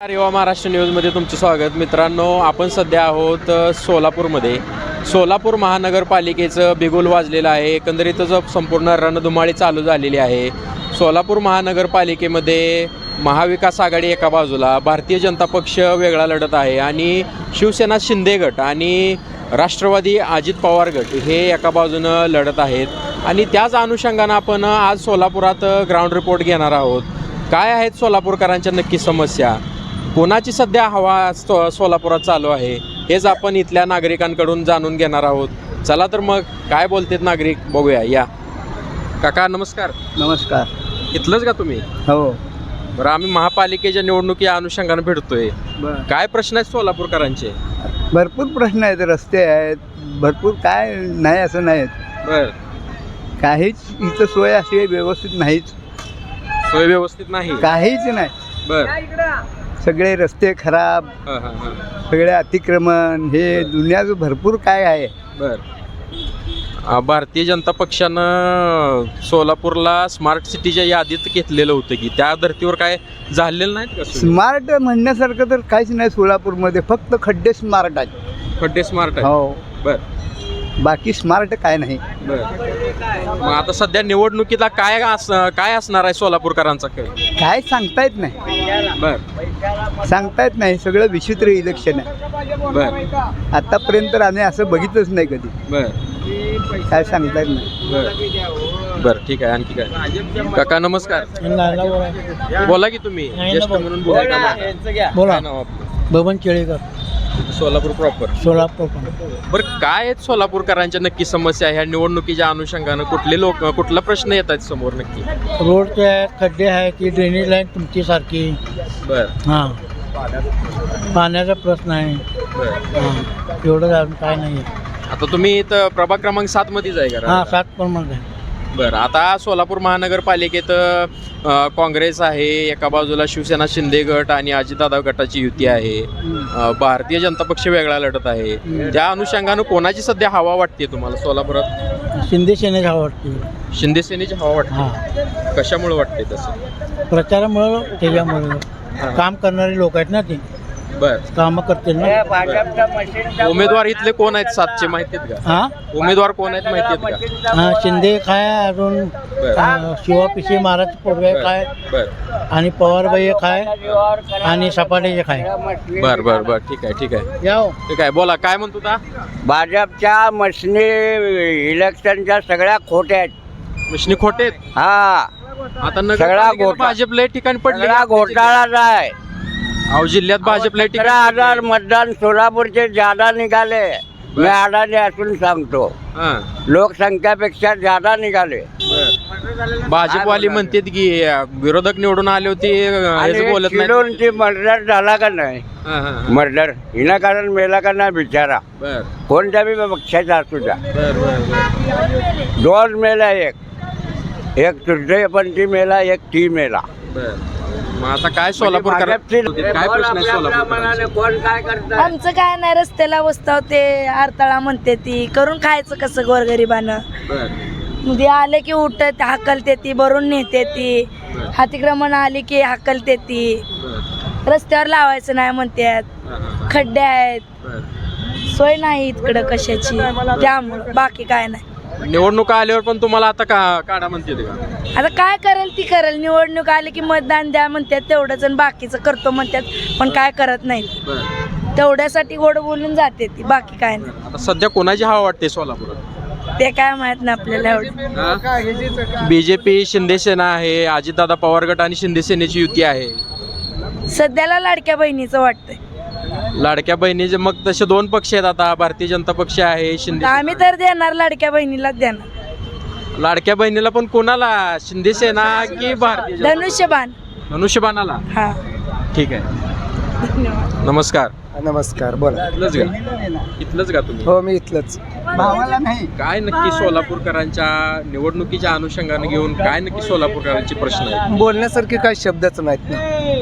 युवा महाराष्ट्र न्यूजमध्ये तुमचं स्वागत. मित्रांनो, आपण सध्या आहोत सोलापूरमध्ये. सोलापूर महानगरपालिकेचं बिगुल वाजलेलं आहे. एकंदरीतच संपूर्ण रणधुमाळी चालू झालेली आहे. सोलापूर महानगरपालिकेमध्ये महाविकास आघाडी एका बाजूला, भारतीय जनता पक्ष वेगळा लढत आहे आणि शिवसेना शिंदे गट आणि राष्ट्रवादी अजित पवार गट हे एका बाजूनं लढत आहेत आणि त्याच अनुषंगानं आपण आज सोलापुरात ग्राउंड रिपोर्ट घेणार आहोत. काय आहेत सोलापूरकरांच्या नक्की समस्या, कोणाची सध्या हवा सोलापुरात चालू आहे, हेच आपण इथल्या नागरिकांकडून जाणून घेणार आहोत. चला तर मग काय बोलतेत नागरिक, बघूया. या काका, नमस्कार. नमस्कार. इथलंच का तुम्ही? हो. बरं, आम्ही महापालिकेच्या निवडणुकी अनुषंगानं भेटतोय. काय प्रश्न आहेत सोलापूरकरांचे? भरपूर प्रश्न आहेत, रस्ते आहेत, भरपूर काय नाही असं नाहीत. बर, काहीच इथं सोय अशी व्यवस्थित नाहीच, सोय व्यवस्थित नाही, काहीच नाही. बर, सगळे रस्ते खराब, सगळे अतिक्रमण, हे दुनियाचं भरपूर काय आहे. बर. भारतीय जनता पक्षानं सोलापूरला स्मार्ट सिटीच्या यादीत घेतलेलं होतं की त्या धर्तीवर काय झालेलं नाहीत का? स्मार्ट म्हणण्यासारखं तर काहीच नाही सोलापूरमध्ये, फक्त खड्डे स्मार्ट आहेत. खड्डे स्मार्ट आहे. हो. बर, बाकी स्मार्ट काय नाही. बर. मग आता सध्या निवडणुकीला काय असणार आहे सोलापूरकरांचा खेळ? काय सांगता येत नाही. बर, सांगता येत नाही. सगळं विचित्र इलेक्शन आहे. बर. आतापर्यंत आम्ही असं बघितलंच नाही कधी. बर, काय सांगता येत नाही. बर, बर. ठीक आहे. आणखी काय? काका, नमस्कार. बोला की तुम्ही ज्येष्ठ म्हणून बोला. बोला. नाव आपलं? बबन केळेकर, सोलापूर प्रॉपर. सोलापूर. बरं, काय आहेत सोलापूरकरांच्या नक्की समस्या ह्या निवडणुकीच्या अनुषंगानं? कुठला प्रश्न येत आहेत समोर नक्की? रोडचे आहेत, खड्डे आहेत, की ड्रेनेज लाईन तुमची सारखी. बर, हां, पाण्याचा प्रश्न आहे. बर. हां, एवढं अजून काय नाही आहे. आता तुम्ही इथं प्रभाग क्रमांक 7 मध्येच आहे का? हां, 7 पण आहे. बरं. आता सोलापूर महानगरपालिकेत काँग्रेस आहे एका बाजूला, शिवसेना शिंदे गट आणि अजितदादा गटाची युती आहे. भारतीय जनता पक्ष वेगळा लढत आहे. त्या अनुषंगानं कोणाची सध्या हवा वाटते तुम्हाला सोलापुरात? शिंदे सेनेची हवा वाटते. शिंदे सेनेची हवा वाटते. हां, कशामुळे वाटते तसं? प्रचारामुळं, त्याच्यामुळं. काम करणारे लोक आहेत ना, ते बर, कामं करतील ना. उमेदवार इथले कोण आहेत 7चे माहिती आहेत का? हां, उमेदवार कोण आहेत माहिती आहेत का? हां, शिंदे काय, अजून शिवापिशी महाराज पोरगे काय, बर, आणि पवारबाई काय, आणि सपाटेचे काय. बर, बर, बर. ठीक आहे, ठीक आहे, याव. ठीक आहे. बोला, काय म्हणतो ता? भाजपच्या मशनी इलेक्शनच्या सगळ्या खोट्या आहेत. विष्णू खोटे आहेत. हा, आता सगळा भाजपला ठिकाणी पडले. सगळा घोटाळाच आहे. अहो, जिल्ह्यात भाजपला 15,000 मतदान सोलापूरचे ज्यादा निघाले. मी अडाणी असून सांगतो, लोकसंख्यापेक्षा ज्यादा निघाले. भाजपवाली म्हणतात की विरोधक निवडून आले होते, हेच बोलत नाही. किलोची मर्डर झाला का नाही? मर्डर विनाकारण मेला का नाही बिचारा? बर, कोणत्या बी पक्षाचा असू द्या. बर, बर, 2 मेला, एक तृतीयपंथी मेला, एक टी मेला. बर. मग आता काय सोलापूर काय प्रश्न आहे सोलापूर? कोण काय करत? आमचं काय नाही, रस्त्याला वस्तावते, आरताळा म्हणते ती, करून खायचं कसं गोरगरिबानं? म्हणजे आले की उठत हाकलते ती, भरून नेते ती, अतिक्रमण आली की हाकलते ती, रस्त्यावर लावायचं नाही म्हणतात, खड्डे आहेत, सोय नाही इकडं कशाची, त्यामुळं बाकी काय नाही. निवडणुका आल्यावर पण तुम्हाला आता काढा म्हणते का? आता काय करेल ती करेल, निवडणूक आली की मतदान द्या म्हणतात तेवढंच, आणि बाकीचं करतो म्हणतात, पण काय करत नाही. तेवढ्यासाठी गोड बोलून जाते ती, बाकी काय नाही. आता सध्या कोणाची हवा वाटते सोलापुरात? ते काय माहित नाही आपल्याला एवढं. बीजेपी शिंदे सेना आहे, अजितदादा पवार गट आणि शिंदे सेनेची युती आहे. सध्याला लाडक्या बहिणीचं वाटतंय. लाडक्या बहिणीचे मग तसे 2 पक्ष आहेत आता, भारतीय जनता पक्ष आहे, शिंदे. आम्ही तर देणार लाडक्या बहिणीलाच देणार. लाडक्या बहिणीला पण कोणाला? शिंदे सेना की भारतीय जनता? धनुष्यबाण. धनुष्यबाणाला. हा, ठीक आहे. नमस्कार. नमस्कार. बोला. इथलंच का तुम्ही? हो, मी इथलंच. भावाला नाही. काय नक्की सोलापूरकरांच्या निवडणुकीच्या अनुषंगाने घेऊन काय नक्की सोलापूरकरांचे प्रश्न आहेत? बोलण्यासारखे काय शब्दच नाहीत ना.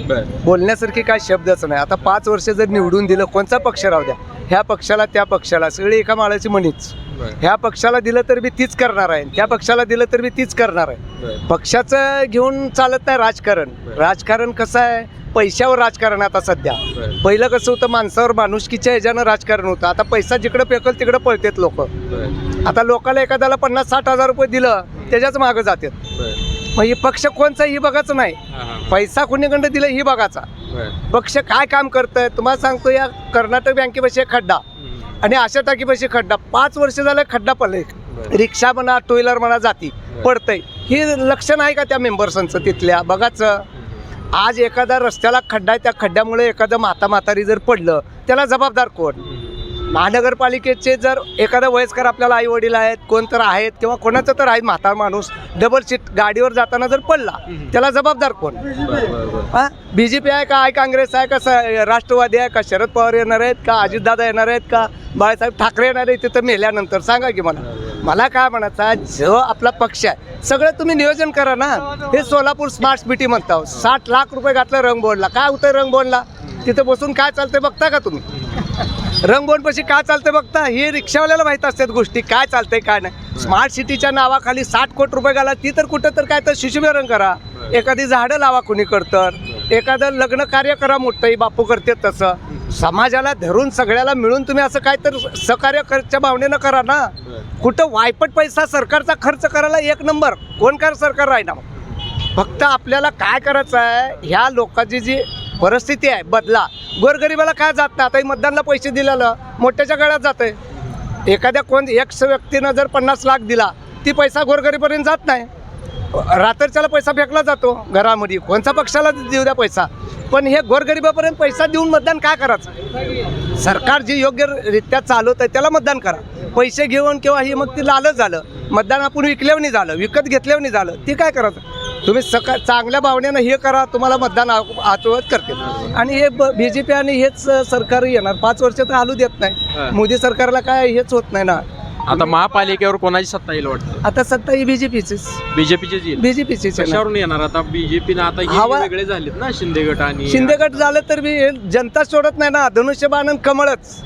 बर, बोलण्यासारखी काय शब्दच नाही. आता 5 वर्ष जर निवडून दिलं, कोणता पक्ष राहू द्या, ह्या पक्षाला त्या पक्षाला, सगळी एका माळाची मणीच. ह्या पक्षाला दिलं तर बी तीच करणार आहे, त्या पक्षाला दिलं तर बी तीच करणार आहे. पक्षाचं घेऊन चालत नाही राजकारण. राजकारण कसं आहे, पैशावर राजकारण आहे आता सध्या. पहिलं कसं होतं, माणसावर माणुसकीच्या ह्याच्यानं राजकारण होतं. आता पैसा जिकडं फेकल तिकडं पळतात लोक. आता लोकांना एखाद्याला 50-60 हजार रुपये दिलं त्याच्याच मागं जातात. मग हे पक्ष कोणचा ही बघायचं नाही, पैसा कुणीकडं दिलं ही बघायचा. पक्ष काय काम करतंय तुम्हाला सांगतो. या कर्नाटक बँकेपाशी एक खड्डा आणि आशा टाकीपाशी खड्डा, 5 वर्ष झालं खड्डा पडले. रिक्षा म्हणा, टू व्हीलर म्हणा, जाती पडतंय. ही लक्ष नाही का त्या मेंबर्सांचं तिथल्या बघाचं. आज एखादा रस्त्याला खड्डा आहे, त्या खड्ड्यामुळे एखादं म्हातारी जर पडलं त्याला जबाबदार कोण? महानगरपालिकेचे जर एखादा वयस्कर आपल्याला आई वडील आहेत, कोण तर आहेत किंवा कोणाचं तर आहे म्हातारा माणूस डबल सीट गाडीवर जाताना जर पडला त्याला जबाबदार कोण? हां, BJP आहे का, काँग्रेस आहे का, राष्ट्रवादी आहे का, शरद पवार येणार आहेत का, अजितदादा येणार आहेत का, बाळासाहेब ठाकरे येणार आहेत तिथं मेल्यानंतर? सांगा की मला काय म्हणायचं, जो आपला पक्ष आहे सगळं तुम्ही नियोजन करा ना. हे सोलापूर स्मार्ट सिटी म्हणता, 60 लाख रुपये घातलं रंगबोर्डला. काय होतं रंगबोर्डला? तिथं बसून काय चालतंय बघता का तुम्ही? रंगबोर्डपाशी काय चालतंय बघता? हे रिक्षावाल्याला माहीत असतात गोष्टी, काय चालतंय काय नाही. स्मार्ट सिटीच्या नावाखाली 60 कोटी रुपये घाला, ती तर कुठं तर काय तर शिशुभरण करा, एखादी झाडं लावा कुणीकडं, तर एखादं लग्न कार्य करा मोठंही बापू करते तसं. समाजाला धरून सगळ्याला मिळून तुम्ही असं काय तर सहकार्य करच्या भावनेनं करा ना. कुठं वायपट पैसा सरकारचा खर्च करायला एक नंबर कोण काय सरकार राही ना. फक्त आपल्याला काय करायचं आहे, ह्या लोकांची जी परिस्थिती आहे बदला. गोरगरिबाला काय जात नाही. आता मतदानला पैसे दिलेलं मोठ्याच्या गळ्यात जाते. एखाद्या कोण एक व्यक्तीनं जर 50 लाख दिला ती पैसा गोरगरीबापर्यंत जात नाही. रात्रीच्याला पैसा फेकला जातो घरामध्ये, कोणत्या पक्षाला देऊ द्या पैसा, पण हे गोरगरिबापर्यंत पैसा देऊन मतदान काय करायचं? सरकार जे योग्यरित्या चालवत आहे त्याला मतदान करा. पैसे घेऊन किंवा हे मग ती लालच झालं, मतदान आपण विकल्यावर नाही झालं, विकत घेतल्यावर नाही झालं, ती काय करायचं? तुम्ही चांगल्या भावनेनं हे करा, तुम्हाला मतदान आत्महत्या करते. आणि हे BJP आणि हेच सरकार येणार 5 वर्ष तर हालू देत नाही. मोदी सरकारला काय हेच होत नाही ना. आता महापालिकेवर कोणाची सत्ता येईल वाटतं? आता सत्ता ही BJPचीच. BJPचीच कशावरून येणार आता? BJP ना आता हे वेगळे झालेत ना, शिंदे गट आणि शिंदे गट झालं तर बी जनता सोडत नाही ना. धनुष्यबाण आणि कमळच.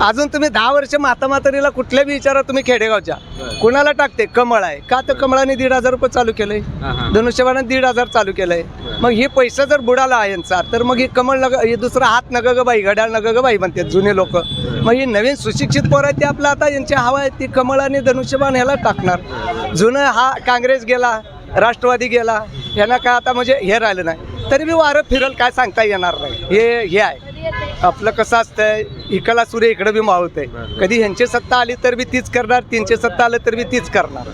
अजून तुम्ही 10 वर्ष म्हातारीला कुठल्या बी विचारा तुम्ही खेडेगावच्या कुणाला टाकते? कमळ आहे का? तर कमळाने 1,500 रुपये चालू केलंय, धनुष्यबाणाने 1,500 चालू केलंय. मग हे पैसा जर बुडाला आहे यांचा तर मग हे कमळ हे दुसरा हात नग ग बाई, घड्याळ नग ग बाई म्हणतात जुने लोक. मग ही नवीन सुशिक्षित पोर आहे ते आपलं आता यांची हवा आहे ती कमळ आणि धनुष्यबाण ह्याला टाकणार. जुनं हा काँग्रेस गेला, राष्ट्रवादी गेला, ह्यांना काय आता म्हणजे हे राहिलं नाही. तरी बी वारं फिरल काय सांगता येणार नाही. हे आहे आपलं. कसं असतंय, इकडला सूर्य इकडं बी मावळतंय. कधी ह्यांची सत्ता आली तर बी तीच करणार, तीनची सत्ता आली तर बी तीच करणार,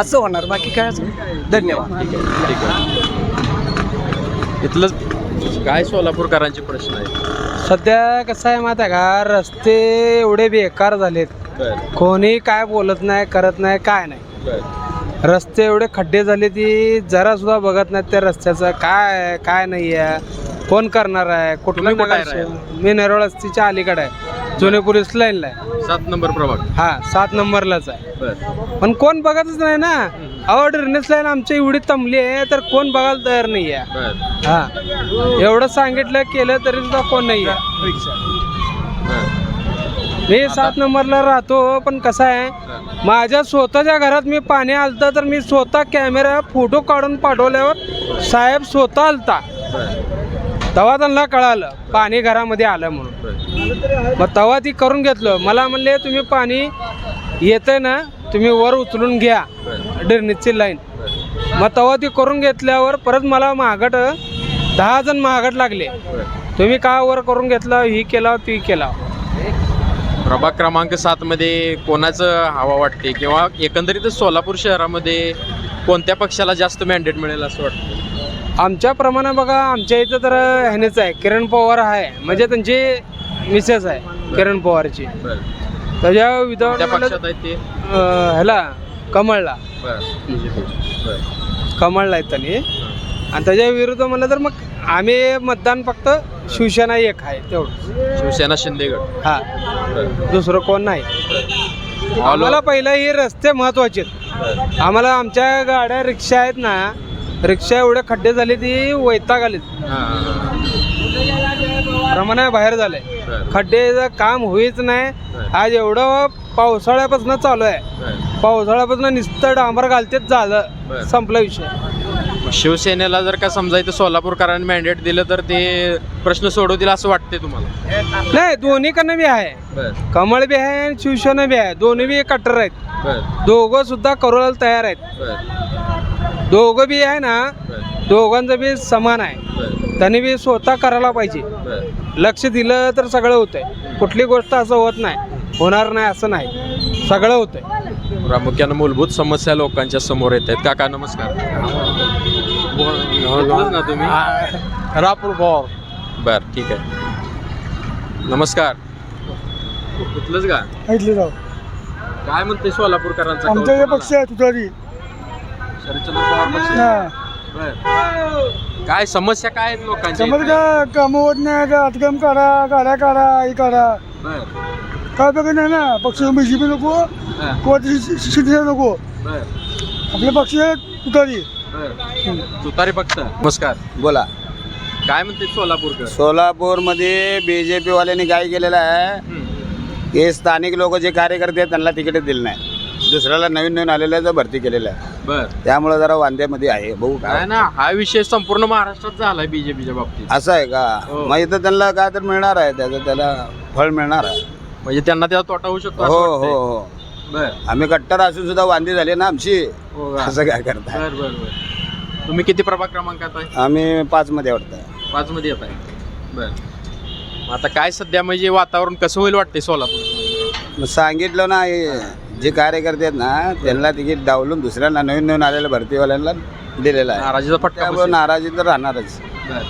असं होणार. बाकी काय असं. धन्यवाद. ठीक आहे. इथलं काय सोलापूरकरांचे प्रश्न आहेत सध्या? कसं आहे माहिती आहे का, रस्ते एवढे बेकार झालेत, कोणी काय बोलत नाही, करत नाही, काय नाही. रस्ते एवढे खड्डे झाले ती जरा सुद्धा बघत नाहीत त्या रस्त्याचं काय नाही आहे, कोण करणार आहे, कुठलं बघायचं. मी नेरळ वस्तीच्या अलीकडे आहे, जुने पोलीस लाईनला आहे, 7 नंबर प्रभाग. हा 7 नंबरलाच आहे. पण कोण बघतच नाही ना. अहो ड्रेनेज लाईन आमची एवढी तंबली आहे तर कोण बघायला तयार नाही आहे. हा एवढं सांगितलं केलं तरी सुद्धा कोण नाही आहे. मी 7 नंबरला राहतो, पण कसं आहे माझ्या स्वतःच्या घरात मी पाणी आलतं तर मी स्वतः कॅमेरा फोटो काढून पाठवल्यावर साहेब स्वतः आलता, तेव्हा त्यांना कळालं पाणी घरामध्ये आलं म्हणून. मग तेव्हा ती करून घेतलं. मला म्हणले तुम्ही पाणी येतं ना तुम्ही वर उचलून घ्या ड्रेनेजची लाईन. मग तेव्हा ती करून घेतल्यावर परत मला महागट 10 जण महागट लागले, तुम्ही का वर करून घेतलं, ही केला ती केला. प्रभाग क्रमांक 7 मध्ये कोणाचं हवा वाटते किंवा एकंदरीतच सोलापूर शहरामध्ये कोणत्या पक्षाला जास्त मॅन्डेट मिळेल असं वाटतं? आमच्याप्रमाणे बघा, आमच्या इथं तर ह्यानेच आहे, किरण पवार आहे, म्हणजे त्यांची मिसेस आहे किरण पवारची. त्याच्या विधान पक्षात आहेत ते ह्याला कमळला आहेत त्यांनी. आणि त्याच्या विरुद्ध म्हणलं तर मग आम्ही मतदान फक्त शिवसेना एक आहे तेवढं, शिवसेना शिंदे गट. हा दुसरं कोण नाही. आम्हाला पहिलं हे रस्ते महत्वाचे आहेत. आम्हाला आमच्या गाड्या रिक्षा आहेत ना, रिक्षा एवढे खड्डे झाले ती वैताग आले, प्रमाणे बाहेर झाले. खड्डेचं काम होईच नाही. आज एवढं पावसाळ्यापासून चालू आहे, पावसाळ्यापासून नुसतं डांबर घालतेच झालं, संपला विषय. शिवसेनेला जर का समजा इथं सोलापूरकरांनी मॅन्डेट दिलं तर ते प्रश्न सोडवतील असं वाटते तुम्हाला? नाही, दोन्हीकडनं बी आहे. बर कमळ बी आहे आणि शिवसेना बी आहे. दोन्ही बी कट्टर आहेत. बर दोघं सुद्धा करायला तयार आहेत. बर दोघं बी आहे ना, बर दोघांचं बी समान आहे. बर त्यांनी बी स्वतः करायला पाहिजे. बर लक्ष दिलं तर सगळं होतंय. कुठली गोष्ट असं होत नाही, होणार नाही असं नाही, सगळं होतंय. प्रामुख्यानं मूलभूत समस्या लोकांच्या समोर येत आहेत. काका नमस्कार. इथलंच ना तुम्ही? रापूर पवार. बर ठीक आहे. नमस्कार. कुठलंच का? ऐकले राव. काय म्हणते सोलापूरकरांचा कौल आमचा हे तुम्हाला? पक्ष आहे तुतारी. शरदचंद्र पवार पक्ष आहे. बर. काय समस्या काय आहेत लोकांच्या समज इथे? का कामं होत नाही, अटकम करा, गाड्या करा, हे करा. बर काय बघा नाही ना, पक्ष बीजेपी नको हा. किंवा शिवसेना नको. बर आपले पक्ष आहे तुतारी. बर. तुतारी पक्ष. नमस्कार. बोला. काय म्हणते सोलापूरकर? सोलापूरमध्ये BJP वाल्यांनी काय केलेलं आहे की स्थानिक लोक जे कार्यकर्ते आहेत त्यांना तिकीट दिलं नाही, दुसऱ्याला नवीन नवीन आलेल्याचं भरती केलेलं आहे. बर त्यामुळे जरा वांद्यामध्ये आहे. बघू काय काय ना, हा विषय संपूर्ण महाराष्ट्रात झालाय बीजेपीच्या बाबतीत. असं आहे का? हो. मग इथं त्यांना काय तर मिळणार आहे, त्याचं त्याला फळ मिळणार आहे. म्हणजे त्यांना त्याचा तोटा होऊ शकतो हो असं हो वाटतंय? हो. बर आम्ही कट्टर असून सुद्धा वांदी झाली ना आमची. हो का? असं काय करताय? बर बर बर. तुम्ही किती प्रभाग क्रमांकात आहे? आम्ही 5 मध्ये वाटतंय. 5 मध्ये येत आहे. बर. मग आता काय सध्या म्हणजे वातावरण कसं होईल वाटते सोलापूर? मग सांगितलं ना, हे जे कार्यकर्ते आहेत ना त्यांना तिकीट डावलून दुसऱ्यांना नवीन नवीन आलेल्या भरतीवाल्यांना दिलेलं आहे. नाराजीचा फटका त्यामुळे बसेल. नाराजी तर राहणारच. बर.